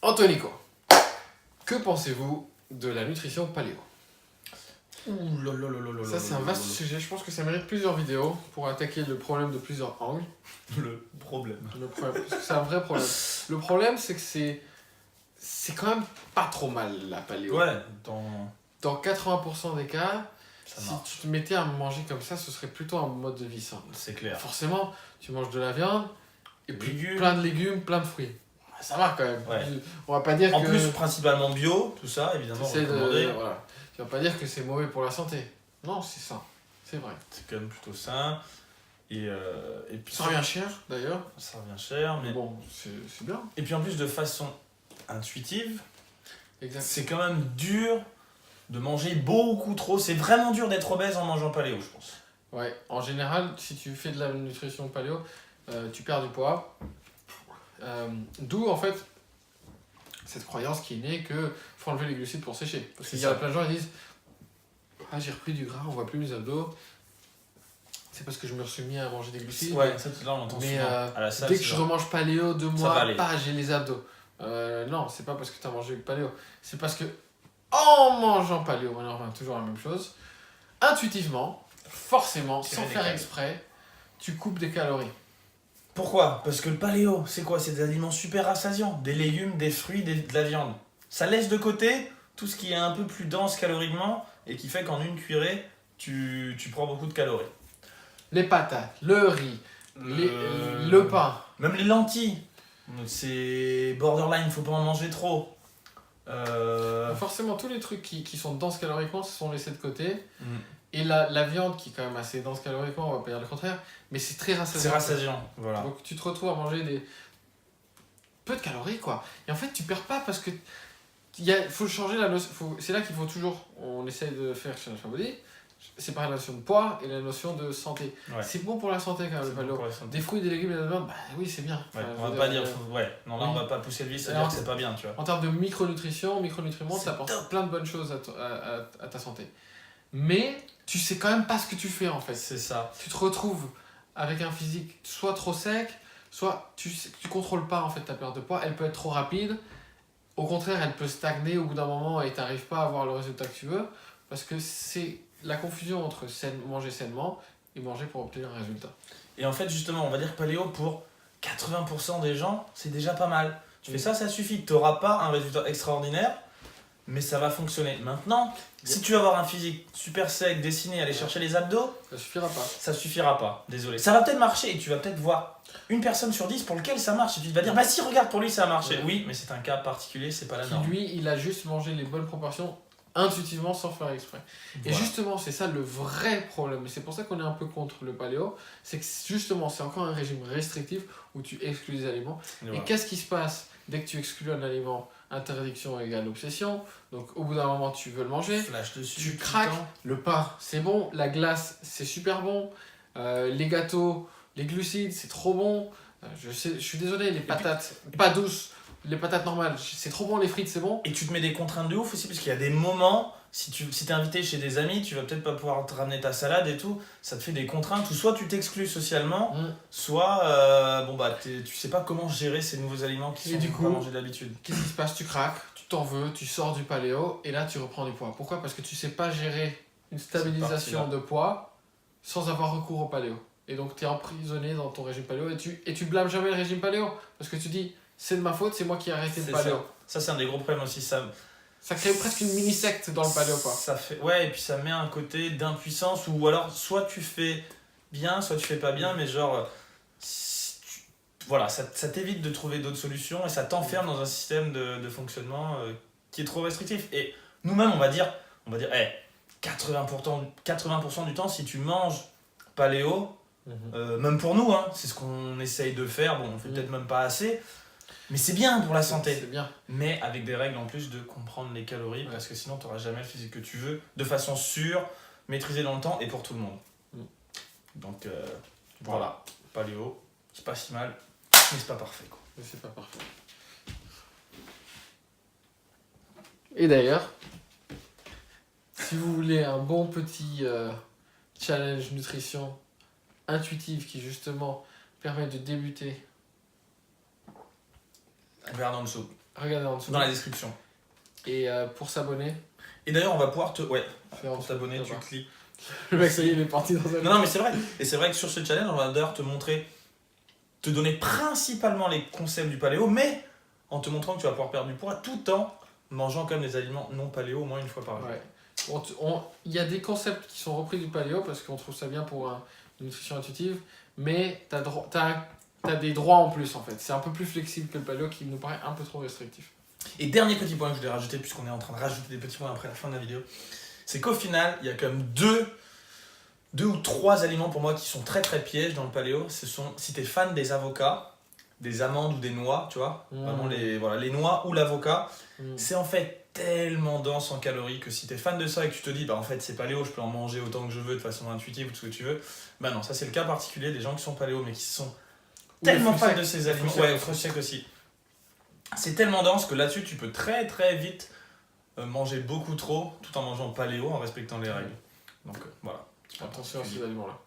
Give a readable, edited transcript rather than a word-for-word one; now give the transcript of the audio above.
Anthonico, que pensez-vous de la nutrition paléo? Ouh là là là là là Ça, là c'est là un là vaste là. sujet. Je pense que ça mérite plusieurs vidéos pour attaquer le problème de plusieurs angles. Le problème. Le problème, parce que c'est un vrai problème. Le problème, c'est que c'est quand même pas trop mal la paléo. Ouais, Dans 80% des cas, ça si marche. tu te mettais à manger comme ça, ce serait plutôt un mode de vie sain. C'est clair. Forcément, tu manges de la viande, et puis Légumes. plein de légumes, plein de fruits. Ça va quand même. Ouais. On va pas dire En que... plus, principalement bio, tout ça, évidemment, t'essaies recommandé. voilà. Tu vas pas dire que c'est mauvais pour la santé. Non, c'est sain. C'est vrai. C'est quand même plutôt sain. Et puis Ça revient cher, d'ailleurs. ça revient cher, mais... Bon, c'est bien. Et puis en plus, de façon intuitive, Exact. c'est quand même dur de manger beaucoup trop. C'est vraiment dur d'être obèse en mangeant paléo, je pense. Ouais, en général, si tu fais de la nutrition paléo, tu perds du poids. D'où, en fait, cette croyance qui est née que faut enlever les glucides pour sécher. Parce qu'il y a plein de gens qui disent « Ah, j'ai repris du gras, on voit plus mes abdos. C'est parce que je me suis mis à manger des glucides. Ouais, ça, là, on l'entend Mais souvent. À la salle, dès que c'est je genre- remange paléo 2 va mois, aller. j'ai les abdos. » Non, c'est pas parce que tu as mangé le paléo. C'est parce que en mangeant paléo, on revient toujours à la même chose, intuitivement, forcément, Tu sans mets des faire calories. exprès, tu coupes des calories. Pourquoi? Parce que le paléo, c'est quoi? C'est des aliments super rassasiants. Des légumes, des fruits, de la viande. Ça laisse de côté tout ce qui est un peu plus dense caloriquement et qui fait qu'en une cuillerée, tu prends beaucoup de calories. Les patates, le riz, le pain. Même les lentilles. C'est borderline, faut pas en manger trop. Forcément, tous les trucs qui sont denses caloriquement se sont laissés de côté. Mm. Et la viande, qui est quand même assez dense caloriquement, on va pas dire le contraire, mais c'est très rassasiant. C'est rassasiant, voilà. Donc tu te retrouves à manger peu de calories, quoi. Et en fait, tu perds pas parce que faut changer la notion. C'est là qu'il faut toujours, on essaye de faire chez notre body, séparer la notion de poids et la notion de santé. Ouais. C'est bon pour la santé quand même, C'est le bon paléo. pour la santé. Des fruits, des légumes et de la viande, bah oui, c'est bien. Ouais, Enfin, on je va veux pas dire, dire. Ouais, non, là on oui. va pas pousser le vice, c'est Alors, dire que c'est pas bien, tu vois. en termes de micronutrition, C'est ça apporte top. plein de bonnes choses à ta santé. Mais tu sais quand même pas ce que tu fais en fait. C'est ça. Tu te retrouves avec un physique soit trop sec, soit tu contrôles pas en fait ta perte de poids. Elle peut être trop rapide. Au contraire, elle peut stagner au bout d'un moment et t'arrives pas à avoir le résultat que tu veux. Parce que c'est la confusion entre manger sainement et manger pour obtenir un résultat. Et en fait, justement, on va dire paléo pour 80% des gens, c'est déjà pas mal. Tu fais ça, ça suffit. Tu n'auras pas un résultat extraordinaire, mais ça va fonctionner. Maintenant, si tu veux avoir un physique super sec, dessiné, aller chercher les abdos, Ça suffira pas. ça suffira pas. Désolé. Ça va peut-être marcher et tu vas peut-être voir une personne sur 10 pour lequel ça marche. Et tu vas dire, bah si, regarde, pour lui ça a marché. Ouais. Oui, mais c'est un cas particulier, c'est pas la Qui norme. lui, il a juste mangé les bonnes proportions intuitivement sans faire exprès. Et Voilà. justement, c'est ça le vrai problème. Et c'est pour ça qu'on est un peu contre le paléo. C'est que justement, c'est encore un régime restrictif où tu exclus les aliments. Et Et voilà. qu'est-ce qui se passe dès que tu exclus un aliment? Interdiction égale obsession. Donc au bout d'un moment, tu veux le manger. Flash dessus. Tu tout le craques. temps. Le pain, c'est bon. La glace, c'est super bon. Les gâteaux, les glucides, c'est trop bon. Je suis désolé, les patates, pas douces, les patates normales, c'est trop bon. Les frites, c'est bon. Et tu te mets des contraintes de ouf aussi, parce qu'il y a des moments, si t'es invité chez des amis, tu vas peut-être pas pouvoir te ramener ta salade et tout, ça te fait des contraintes, ou soit tu t'exclus socialement, soit tu sais pas comment gérer ces nouveaux aliments qui Et sont du pas coup, mangés d'habitude. Qu'est-ce qui se passe? Tu craques, tu t'en veux, tu sors du paléo et là tu reprends du poids. Pourquoi? Parce que tu sais pas gérer une stabilisation parti-là. de poids sans avoir recours au paléo. Et donc tu es emprisonné dans ton régime paléo et tu blâmes jamais le régime paléo. Parce que tu dis, c'est de ma faute, c'est moi qui ai arrêté le C'est paléo. Ça, c'est un des gros problèmes aussi. Ça crée presque une mini-secte dans le paléo, quoi. Ça fait, ouais, et puis ça met un côté d'impuissance, ou alors soit tu fais bien, soit tu fais pas bien, mais genre, voilà, ça t'évite de trouver d'autres solutions et ça t'enferme dans un système de fonctionnement qui est trop restrictif. Et nous-mêmes, on va dire, 80% du temps, si tu manges paléo, même pour nous, hein, c'est ce qu'on essaye de faire, bon, on fait peut-être même pas assez, mais c'est bien pour la santé. C'est bien. Mais avec des règles en plus de comprendre les calories, parce que sinon tu n'auras jamais le physique que tu veux, de façon sûre, maîtrisée dans le temps et pour tout le monde. Donc voilà, paléo, c'est pas si mal, mais c'est pas parfait, quoi. Mais c'est pas parfait. Et d'ailleurs, si vous voulez un bon petit challenge nutrition intuitive qui justement permet de débuter Verre dans le soupe. Regardez en dessous. dans la description. Et pour s'abonner, Et d'ailleurs, on va pouvoir te. Ouais, fais en pour dessous, t'abonner, tu là-bas. cliques. Le mec, ça y est, il est parti dans un. Non, non, mais c'est vrai. Et c'est vrai que sur ce challenge, on va d'ailleurs te montrer, te donner principalement les concepts du paléo, mais en te montrant que tu vas pouvoir perdre du poids tout en mangeant comme des aliments non paléo au moins une fois par jour. Ouais. Il y a des concepts qui sont repris du paléo parce qu'on trouve ça bien pour une nutrition intuitive, mais t'as des droits en plus en fait. C'est un peu plus flexible que le paléo qui nous paraît un peu trop restrictif. Et dernier petit point que je voulais rajouter, puisqu'on est en train de rajouter des petits points après la fin de la vidéo, c'est qu'au final, il y a comme deux ou trois aliments pour moi qui sont très très pièges dans le paléo. Ce sont, si tu es fan des avocats, des amandes ou des noix, tu vois, vraiment les noix ou l'avocat, c'est en fait tellement dense en calories que si tu es fan de ça et que tu te dis, bah en fait c'est paléo, je peux en manger autant que je veux de façon intuitive ou tout ce que tu veux, bah non, ça c'est le cas particulier des gens qui sont paléo mais qui sont tellement fans de ces aliments. Ouais, fruits secs aussi. C'est tellement dense que là-dessus tu peux très très vite manger beaucoup trop tout en mangeant paléo en respectant les règles. Donc voilà. Attention à ces aliments-là.